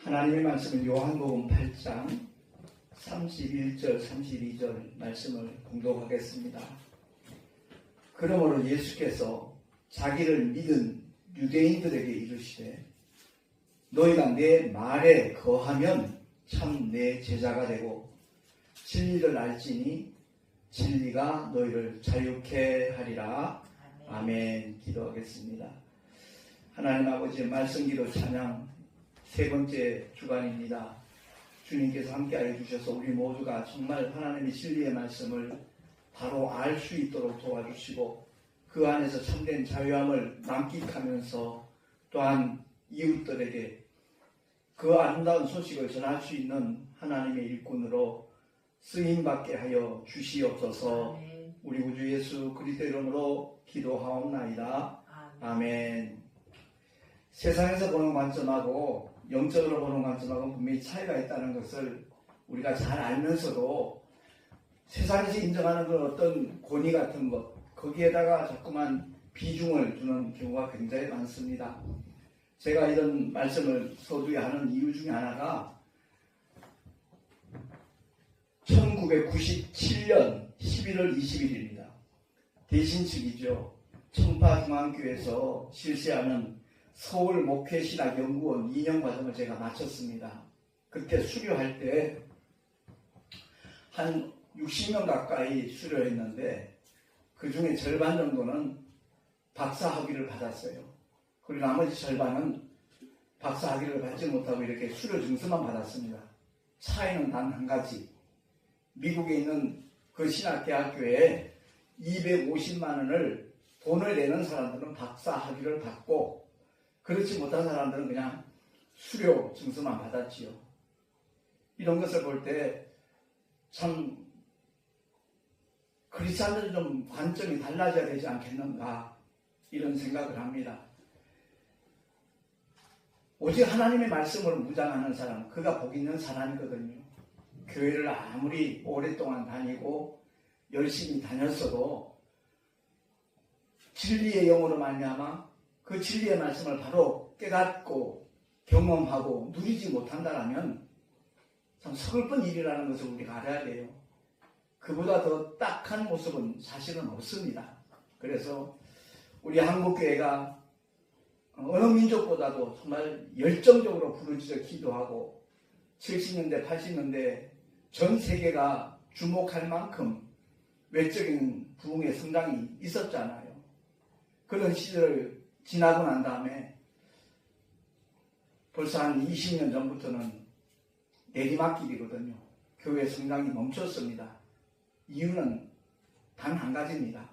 하나님의 말씀은 요한복음 8장 31절 32절 말씀을 공독하겠습니다. 그러므로 예수께서 자기를 믿은 유대인들에게 이르시되 너희가 내 말에 거하면 참 내 제자가 되고 진리를 알지니 진리가 너희를 자유케 하리라. 아멘. 기도하겠습니다. 하나님 아버지의 말씀기도 찬양 세 번째 주간입니다. 주님께서 함께하여 주셔서 우리 모두가 정말 하나님의 진리의 말씀을 바로 알 수 있도록 도와주시고 그 안에서 참된 자유함을 만끽하면서 또한 이웃들에게 그 아름다운 소식을 전할 수 있는 하나님의 일꾼으로 쓰임받게 하여 주시옵소서. 우리 구주 예수 그리스도 이름으로 기도하옵나이다. 아멘. 세상에서 보는 관점하고 영적으로 보는 관점하고 분명히 차이가 있다는 것을 우리가 잘 알면서도 세상에서 인정하는 그 어떤 권위 같은 것 거기에다가 자꾸만 비중을 두는 경우가 굉장히 많습니다. 제가 이런 말씀을 서두에 하는 이유 중에 하나가 1997년 11월 20일입니다. 대신측이죠. 청파중앙교회에서 실시하는 서울 목회신학연구원 2년 과정을 제가 마쳤습니다. 그때 수료할 때 한 60명 가까이 수료했는데 그 중에 절반 정도는 박사학위를 받았어요. 그리고 나머지 절반은 박사학위를 받지 못하고 이렇게 수료 증서만 받았습니다. 차이는 단 한 가지. 미국에 있는 그 신학대학교에 250만 원을 돈을 내는 사람들은 박사학위를 받고 그렇지 못한 사람들은 그냥 수료 증서만 받았지요. 이런 것을 볼 때 참 크리스찬들은 좀 관점이 달라져야 되지 않겠는가 이런 생각을 합니다. 오직 하나님의 말씀을 무장하는 사람, 그가 복 있는 사람이거든요. 교회를 아무리 오랫동안 다니고 열심히 다녔어도 진리의 영으로 말미암아 그 진리의 말씀을 바로 깨닫고 경험하고 누리지 못한다면 참 서글픈 일이라는 것을 우리가 알아야 돼요. 그보다 더 딱한 모습은 사실은 없습니다. 그래서 우리 한국교회가 어느 민족보다도 정말 열정적으로 부르짖어 기도하고 70년대, 80년대 전 세계가 주목할 만큼 외적인 부흥의 성장이 있었잖아요. 그런 시절을 지나고 난 다음에 벌써 한 20년 전부터는 내리막길이거든요. 교회 성장이 멈췄습니다. 이유는 단 한 가지입니다.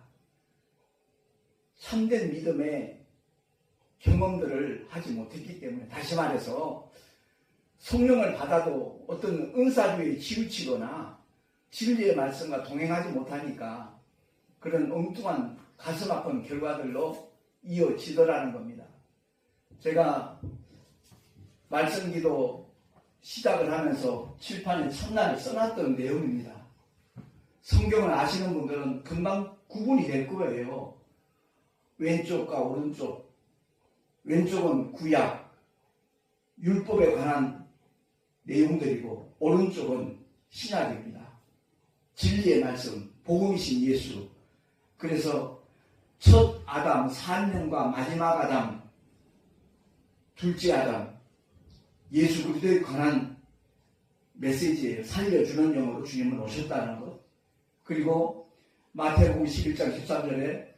참된 믿음의 경험들을 하지 못했기 때문에, 다시 말해서 성령을 받아도 어떤 은사주의에 치우치거나 진리의 말씀과 동행하지 못하니까 그런 엉뚱한 가슴 아픈 결과들로 이어지더라는 겁니다. 제가 말씀기도 시작을 하면서 칠판에 첫날에 써놨던 내용입니다. 성경을 아시는 분들은 금방 구분이 될 거예요. 왼쪽과 오른쪽. 왼쪽은 구약, 율법에 관한 내용들이고 오른쪽은 신약입니다. 진리의 말씀, 복음이신 예수. 그래서 첫 아담, 산년과 마지막 아담, 둘째 아담, 예수 그리스도에 관한 메시지예요. 살려주는 영으로 주님은 오셨다는 것. 그리고 마태복음 11장 13절에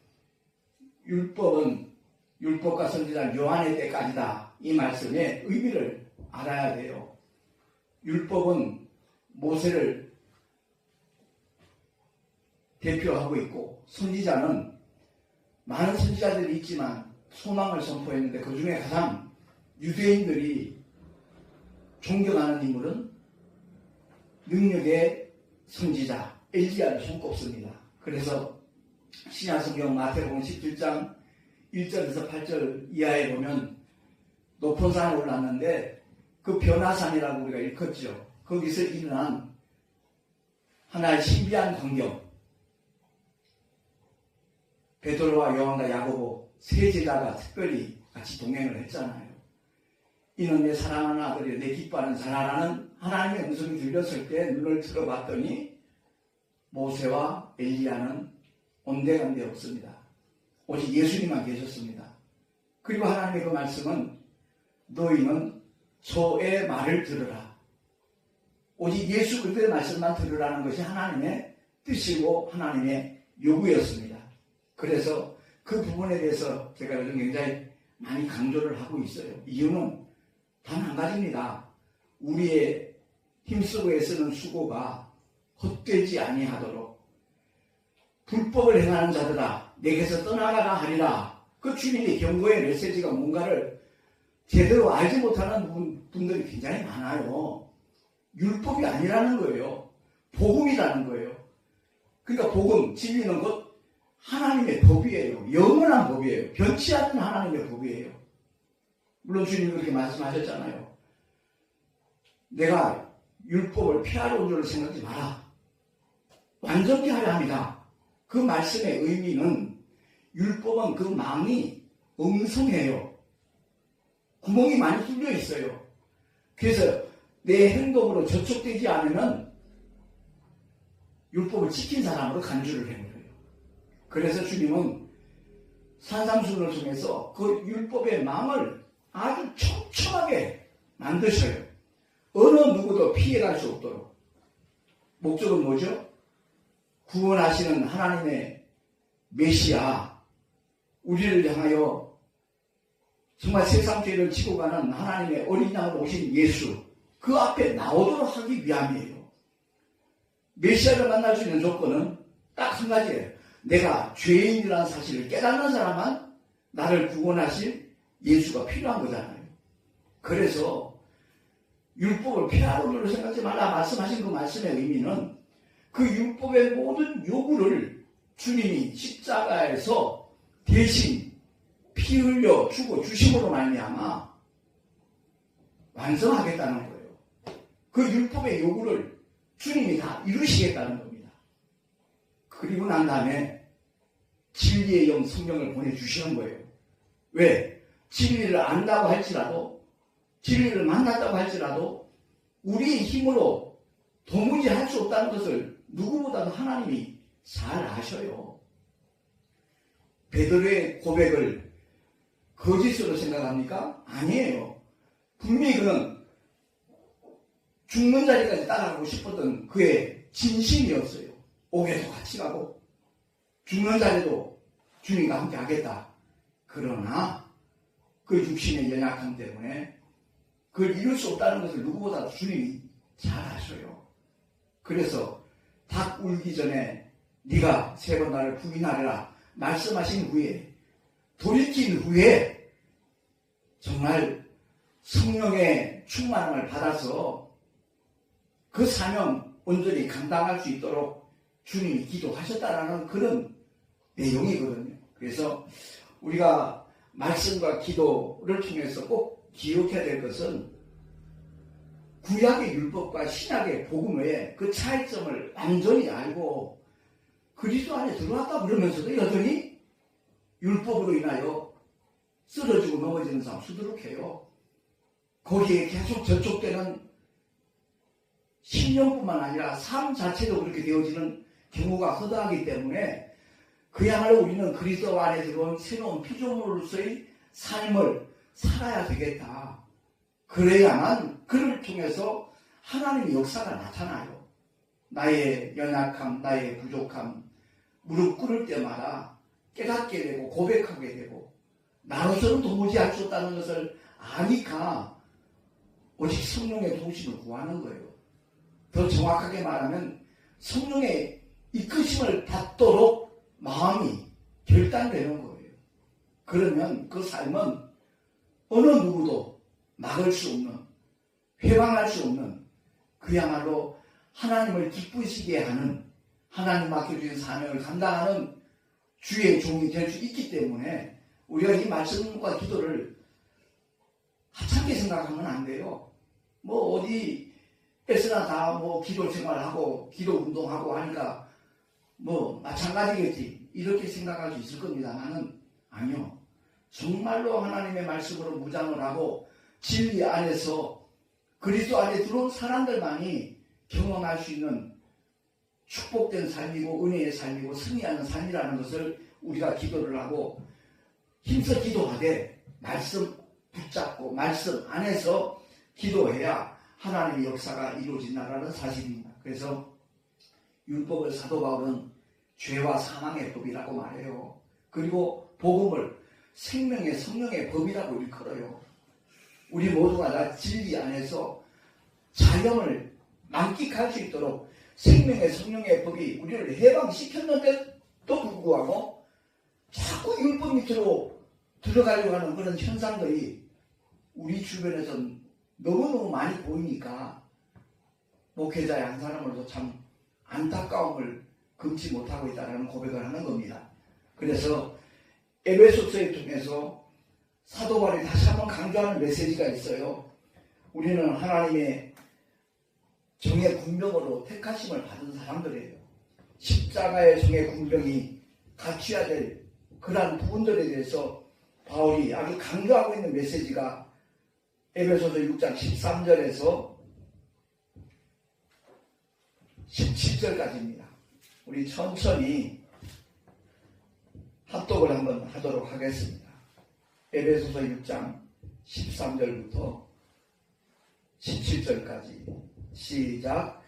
율법과 선지자 요한의 때까지다. 이 말씀의 의미를 알아야 돼요. 율법은 모세를 대표하고 있고 선지자는 많은 선지자들이 있지만 소망을 선포했는데 그 중에 가장 유대인들이 존경하는 인물은 능력의 선지자 엘리야를 손꼽습니다. 그래서 신약성경 마태복음 17장 1절에서 8절 이하에 보면 높은 산에 올랐는데 그 변화산이라고 우리가 일컫죠. 거기서 일어난 하나의 신비한 광경. 베드로와 요한과 야고보 세 제자가 특별히 같이 동행을 했잖아요. 이는 내 사랑하는 아들이 내 기뻐하는 자라라는 하나님의 음성이 들렸을 때 눈을 들어봤더니 모세와 엘리야는 온데간데 없습니다. 오직 예수님만 계셨습니다. 그리고 하나님의 그 말씀은 너희는 저의 말을 들으라. 오직 예수 그리스도의 말씀만 들으라는 것이 하나님의 뜻이고 하나님의 요구였습니다. 그래서 그 부분에 대해서 제가 요즘 굉장히 많이 강조를 하고 있어요. 이유는 단 한 가지입니다. 우리의 힘쓰고 애쓰는 수고가 헛되지 아니하도록 불법을 행하는 자들아 내게서 떠나가라 하리라. 그 주님의 경고의 메시지가 뭔가를 제대로 알지 못하는 분들이 굉장히 많아요. 율법이 아니라는 거예요. 복음이라는 거예요. 그러니까 복음, 진리는 곧 하나님의 법이에요. 영원한 법이에요. 변치 않는 하나님의 법이에요. 물론 주님이 그렇게 말씀하셨잖아요. 내가 율법을 폐하러 온 줄을 생각하지 마라. 완전히 하려 합니다. 그 말씀의 의미는 율법은 그 망이 엉성해요. 구멍이 많이 뚫려 있어요. 그래서 내 행동으로 저촉되지 않으면 율법을 지킨 사람으로 간주를 해버려요. 그래서 주님은 산상수훈을 통해서 그 율법의 망을 아주 촘촘하게 만드셔요. 어느 누구도 피해갈 수 없도록. 목적은 뭐죠? 구원하시는 하나님의 메시아, 우리를 향하여 정말 세상 죄를 지고 가는 하나님의 어린 양으로 오신 예수, 그 앞에 나오도록 하기 위함이에요. 메시아를 만날 수 있는 조건은 딱 한 가지예요. 내가 죄인이라는 사실을 깨닫는 사람만 나를 구원하실 예수가 필요한 거잖아요. 그래서 율법을 폐하로를 생각하지 말라 말씀하신 그 말씀의 의미는 그 율법의 모든 요구를 주님이 십자가에서 대신 피 흘려 주고 주심으로 말미암아 완성하겠다는 거예요. 그 율법의 요구를 주님이 다 이루시겠다는 겁니다. 그리고 난 다음에 진리의 영 성령을 보내주시는 거예요. 왜? 진리를 안다고 할지라도, 진리를 만났다고 할지라도 우리의 힘으로 도무지 할 수 없다는 것을 누구보다도 하나님이 잘 아셔요. 베드로의 고백을 거짓으로 생각합니까? 아니에요. 분명히 그는 죽는 자리까지 따라가고 싶었던 그의 진심이었어요. 옥에도 같이 가고 죽는 자리도 주님과 함께 하겠다. 그러나 그 육신의 연약함 때문에 그걸 이룰 수 없다는 것을 누구보다 주님이 잘 아셔요. 그래서 닭 울기 전에 네가 3번 나를 부인하리라 말씀하신 후에 돌이킨 후에 정말 성령의 충만함을 받아서 그 사명 온전히 감당할 수 있도록 주님이 기도하셨다라는 그런 내용이거든요. 그래서 우리가 말씀과 기도를 통해서 꼭 기억해야 될 것은 구약의 율법과 신약의 복음의 그 차이점을 완전히 알고 그리스도 안에 들어왔다 그러면서도 여전히 율법으로 인하여 쓰러지고 넘어지는 사람 수두룩해요. 거기에 계속 저촉되는 신령뿐만 아니라 삶 자체도 그렇게 되어지는 경우가 허다하기 때문에 그야말로 우리는 그리스도 안에 들어온 새로운 피조물로서의 삶을 살아야 되겠다. 그래야만 그를 통해서 하나님의 역사가 나타나요. 나의 연약함, 나의 부족함, 무릎 꿇을 때마다 깨닫게 되고 고백하게 되고 나로서는 도무지 할 수 없다는 것을 아니까 오직 성령의 도우심을 구하는 거예요. 더 정확하게 말하면 성령의 이끄심을 받도록 마음이 결단되는 거예요. 그러면 그 삶은 어느 누구도 막을 수 없는, 회방할 수 없는 그야말로 하나님을 기쁘시게 하는 하나님 맡겨주신 사명을 감당하는 주의 종이 될 수 있기 때문에 우리가 이 말씀과 기도를 하찮게 생각하면 안 돼요. 뭐 어디 에서나 다 뭐 기도 생활하고 기도 운동하고 하니까 뭐 마찬가지겠지 이렇게 생각할 수 있을 겁니다만은 아니요. 정말로 하나님의 말씀으로 무장을 하고 진리 안에서 그리스도 안에 들어온 사람들만이 경험할 수 있는 축복된 삶이고 은혜의 삶이고 승리하는 삶이라는 것을 우리가 기도를 하고 힘써 기도하되 말씀 붙잡고 말씀 안에서 기도해야 하나님의 역사가 이루어진다는 사실입니다. 그래서 율법을 사도 바울은 죄와 사망의 법이라고 말해요. 그리고 복음을 생명의 성령의 법이라고 일컬어요. 우리 모두가 다 진리 안에서 자영을 만끽할 수 있도록 생명의 성령의 법이 우리를 해방시켰는데도 불구하고 자꾸 율법 밑으로 들어가려고 하는 그런 현상들이 우리 주변에서 너무너무 많이 보이니까 목회자의 한 사람으로서 참 안타까움을 금치 못하고 있다는 고백을 하는 겁니다. 그래서 에베소서를 통해서 사도 바울이 다시 한번 강조하는 메시지가 있어요. 우리는 하나님의 정의 군병으로 택하심을 받은 사람들이에요. 십자가의 정의 군병이 갖춰야 될 그러한 부분들에 대해서 바울이 아주 강조하고 있는 메시지가 에베소서 6장 13절에서 17절까지입니다. 우리 천천히 합독을 한번 하도록 하겠습니다. 에베소서 6장 13절부터 17절까지 시작.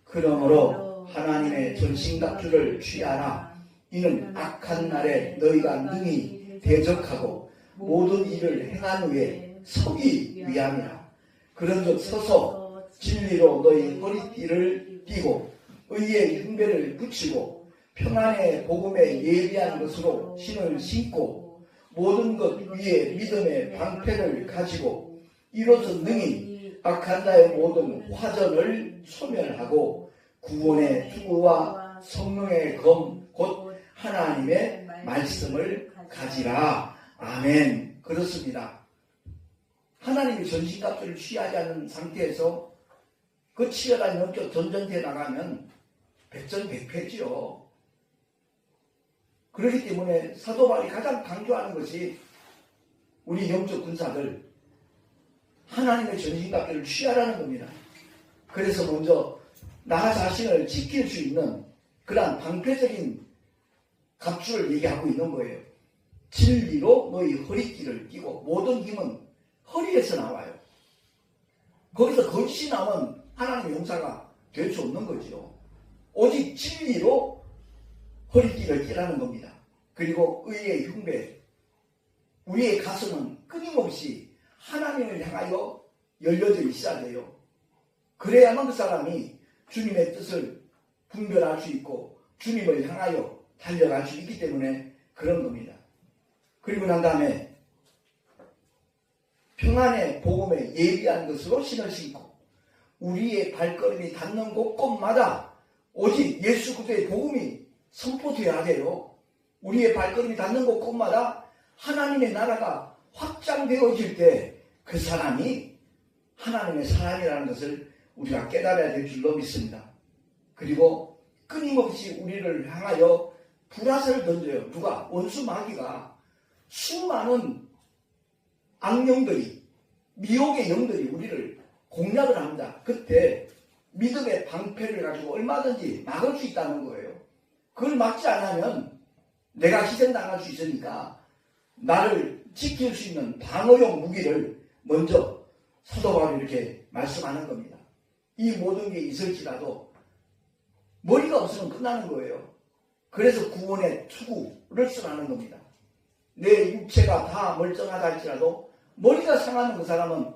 그러므로 하나님의 전신갑주를 취하라. 이는 악한 날에 너희가 능히 대적하고 모든 일을 행한 후에 서기 위함이라. 그런즉 서서 진리로 너희 허리띠를 띠고 의의 흉배를 붙이고 평안의 복음에 예비한 것으로 신을 신고 모든 것 위에 믿음의 방패를 가지고 이로써 능히 악한 자의 모든 화전을 소멸하고 구원의 투구와 성령의 검 곧 하나님의 말씀을 가지라. 아멘. 그렇습니다. 하나님이 전신갑주를 취하지 않는 상태에서 그 치열한 영적 전쟁터에 나가면 백전백패지요. 그렇기 때문에 사도 바울이 가장 강조하는 것이 우리 영적 군사들 하나님의 전신갑주를 취하라는 겁니다. 그래서 먼저 나 자신을 지킬 수 있는 그러한 방패적인 갑주를 얘기하고 있는 거예요. 진리로 너희 허리띠를 띠고 모든 힘은 허리에서 나와요. 거기서 거짓이 나오면 하나님의 용사가 될 수 없는 거죠. 오직 진리로 허리띠를 띠라는 겁니다. 그리고 의의 흉배, 우리의 가슴은 끊임없이 하나님을 향하여 열려져 있어야 돼요. 그래야만 그 사람이 주님의 뜻을 분별할 수 있고 주님을 향하여 달려갈 수 있기 때문에 그런 겁니다. 그리고 난 다음에 평안의 복음에 예비한 것으로 신을 신고 우리의 발걸음이 닿는 곳곳마다 오직 예수 그리스도의 복음이 선포되어야 돼요. 우리의 발걸음이 닿는 곳곳마다 하나님의 나라가 확장되어질 때 그 사람이 하나님의 사람이라는 것을 우리가 깨달아야 될 줄로 믿습니다. 그리고 끊임없이 우리를 향하여 불화살을 던져요. 누가? 원수 마귀가 수많은 악령들이 미혹의 영들이 우리를 공략을 합니다. 그때 믿음의 방패를 가지고 얼마든지 막을 수 있다는 거예요. 그걸 막지 않으면 내가 희생당할 수 있으니까 나를 지킬 수 있는 방어용 무기를 먼저 사도 바울이 이렇게 말씀하는 겁니다. 이 모든 게 있을지라도 머리가 없으면 끝나는 거예요. 그래서 구원의 투구를 쓰라는 겁니다. 내 육체가 다 멀쩡하다 할지라도 머리가 상하는 그 사람은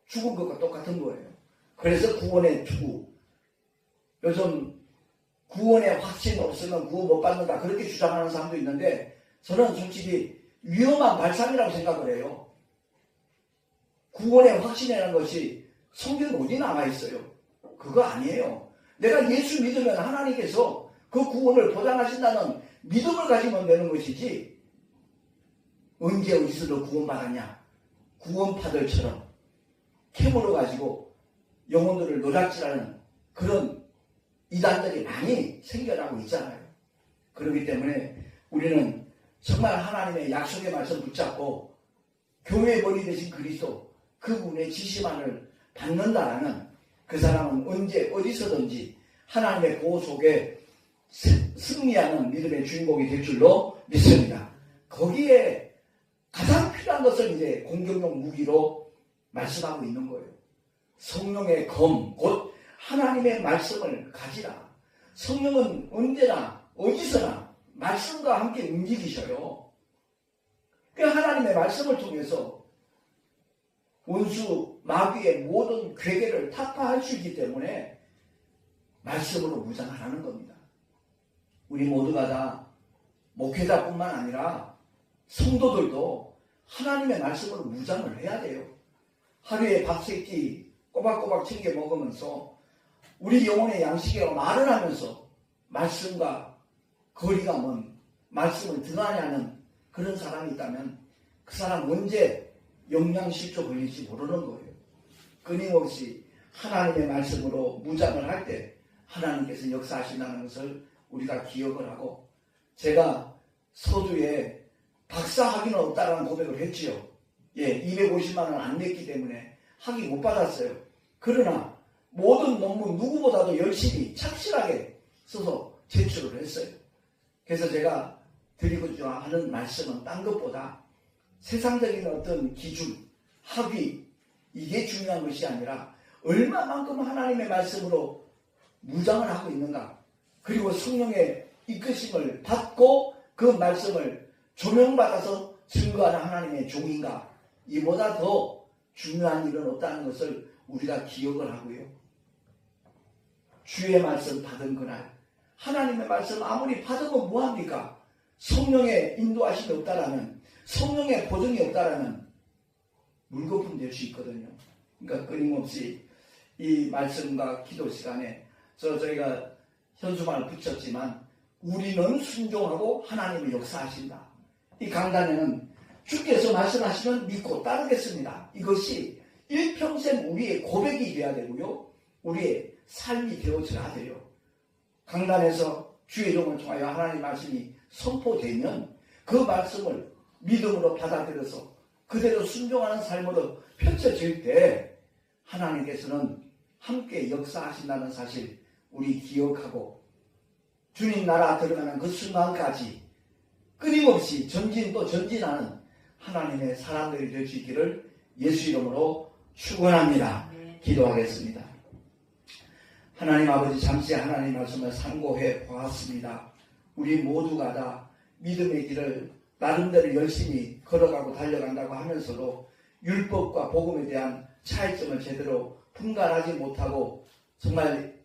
죽은 것과 똑같은 거예요. 그래서 구원의 투구. 요즘 구원의 확신 없으면 구원 못 받는다 그렇게 주장하는 사람도 있는데 저는 솔직히 위험한 발상이라고 생각을 해요. 구원의 확신이라는 것이 성경 어디 남아있어요? 그거 아니에요. 내가 예수 믿으면 하나님께서 그 구원을 보장하신다는 믿음을 가지면 되는 것이지 언제 어디서 구원받았냐? 구원파들처럼 캐물어 가지고 영혼들을 노략질하는 그런 이단들이 많이 생겨나고 있잖아요. 그렇기 때문에 우리는 정말 하나님의 약속의 말씀 붙잡고 교회의 머리 되신 그리스도 그분의 지시만을 받는다라는, 그 사람은 언제 어디서든지 하나님의 보호 속에 승리하는 믿음의 주인공이 될 줄로 믿습니다. 거기에 가장 필요한 것을 이제 공격용 무기로 말씀하고 있는 거예요. 성령의 검, 곧 하나님의 말씀을 가지라. 성령은 언제나 어디서나 말씀과 함께 움직이셔요. 그 하나님의 말씀을 통해서 원수 마귀의 모든 괴계를 타파할 수 있기 때문에 말씀으로 무장을 하는 겁니다. 우리 모두가 다 목회자뿐만 아니라 성도들도 하나님의 말씀으로 무장을 해야 돼요. 하루에 밥 3끼 꼬박꼬박 챙겨 먹으면서 우리 영혼의 양식이라고 말을 하면서 말씀과 거리가 먼, 말씀을 등한하는 그런 사람이 있다면 그 사람 언제 영양실조 걸릴지 모르는 거예요. 끊임없이 하나님의 말씀으로 무장을 할 때 하나님께서 역사하신다는 것을 우리가 기억을 하고, 제가 서두에 박사 학위는 없다라는 고백을 했지요. 250만 원 안 냈기 때문에 학위 못 받았어요. 그러나 모든 논문 누구보다도 열심히 착실하게 써서 제출을 했어요. 그래서 제가 드리고자 하는 말씀은 딴 것보다 세상적인 어떤 기준, 학위, 이게 중요한 것이 아니라 얼마만큼 하나님의 말씀으로 무장을 하고 있는가, 그리고 성령의 이끄심을 받고 그 말씀을 조명받아서 증거하는 하나님의 종인가, 이보다 더 중요한 일은 없다는 것을 우리가 기억을 하고요. 주의 말씀 받은 그날, 하나님의 말씀 아무리 받으면 뭐합니까? 성령의 인도하심이 없다라면, 성령의 보증이 없다라면 물거품 될 수 있거든요. 그러니까 끊임없이 이 말씀과 기도 시간에 저희가 현수막을 붙였지만 우리는 순종하고 하나님을 역사하신다. 이 강단에는 주께서 말씀하시면 믿고 따르겠습니다. 이것이 일평생 우리의 고백이 되어야 되고요. 우리의 삶이 되어져야 돼요. 강단에서 주의 종을 통하여 하나님 말씀이 선포되면 그 말씀을 믿음으로 받아들여서 그대로 순종하는 삶으로 펼쳐질 때 하나님께서는 함께 역사하신다는 사실 우리 기억하고, 주님 나라 들어가는 그 순간까지 끊임없이 전진 또 전진하는 하나님의 사람들이 될 수 있기를 예수 이름으로 축원합니다. 기도하겠습니다. 하나님 아버지, 잠시 하나님 말씀을 상고해 보았습니다. 우리 모두가 다 믿음의 길을 나름대로 열심히 걸어가고 달려간다고 하면서도 율법과 복음에 대한 차이점을 제대로 분간하지 못하고 정말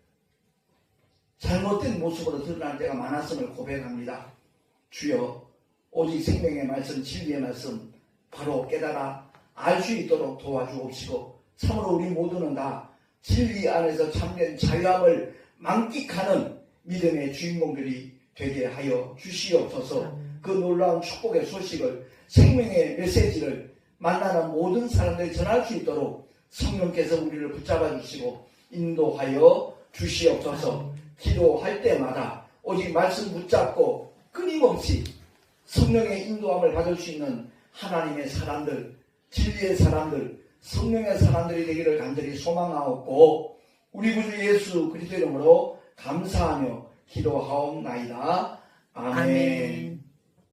잘못된 모습으로 드러날 때가 많았음을 고백합니다. 주여, 오직 생명의 말씀, 진리의 말씀 바로 깨달아 알 수 있도록 도와주옵시고, 참으로 우리 모두는 다 진리 안에서 참된 자유함을 만끽하는 믿음의 주인공들이 되게 하여 주시옵소서. 그 놀라운 축복의 소식을, 생명의 메시지를 만나는 모든 사람들이 전할 수 있도록 성령께서 우리를 붙잡아 주시고 인도하여 주시옵소서. 기도할 때마다 오직 말씀 붙잡고 끊임없이 성령의 인도함을 받을 수 있는 하나님의 사람들, 진리의 사람들, 성령의 사람들이 되기를 간절히 소망하옵고, 우리 구주 예수 그리스도 이름으로 감사하며 기도하옵나이다. 아멘.